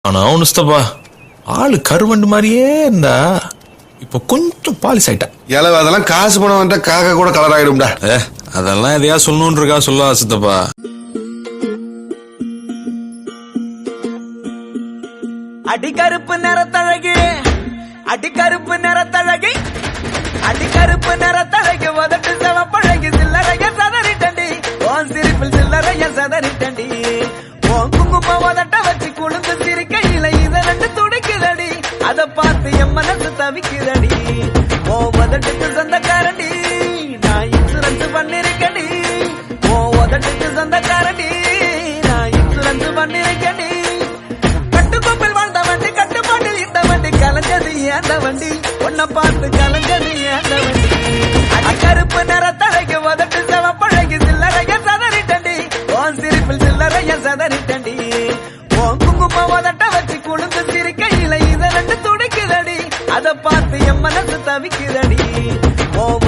ஆனா உனுஸ்தப்பா ஆளு கருவண்டு மாதிரியே இருந்தா இப்ப கொஞ்சம் பாலிஸ் ஆயிட்டா. இளவு அதெல்லாம் காசு பணம் வந்தா காக்கா கூட கலர் ஆயிடும்டா. அதெல்லாம் எதையா சொல்லணும்னு இருக்கா சொல்ல சித்தப்பா. அடிக்கருப்பு நிறத்தழகு அடிக்கருப்பு நிறத்தழகு அடிக்கருப்பு நிறத்தழகு உதட்டு செவப்பழகு சில்லறைய சதறிட்டண்டி ஓன் சிரிப்பில் சில்லறைய சதறிட்டண்டி ஓன் குங்கும உதட்ட வச்சு குழுந்து சிரிக்கையில இத ரெண்டு துடிக்குதடி அத பார்த்து என் மனசு தவிக்குதடி ஓ உதட்டுக்கு சொந்தக்காரண்டி நான் இன்சூரன்ஸ் பண்ணிருக்கடி ஓ உதட்டுக்கு சொந்தக்காரண்டி நான் இன்சூரன்ஸ் பண்ணிருக்கடி கலஞ்சது ஏந்த வண்டி உன்னை பார்த்து கலஞ்சது ஏந்த வண்டி அடிக்கருப்பு நிறத்தழகு உதட்டு செவப்பழகு சில்லறைய சதறிட்டண்டி ஓன் சிரிப்பில் சில்லறைய சதறிட்டண்டி ஓன் குங்கும உதட்ட வச்சு குழுந்து சிரிக்கையில இத ரெண்டு துடிக்குதடி அத பார்த்து என் மனசு தவிக்கு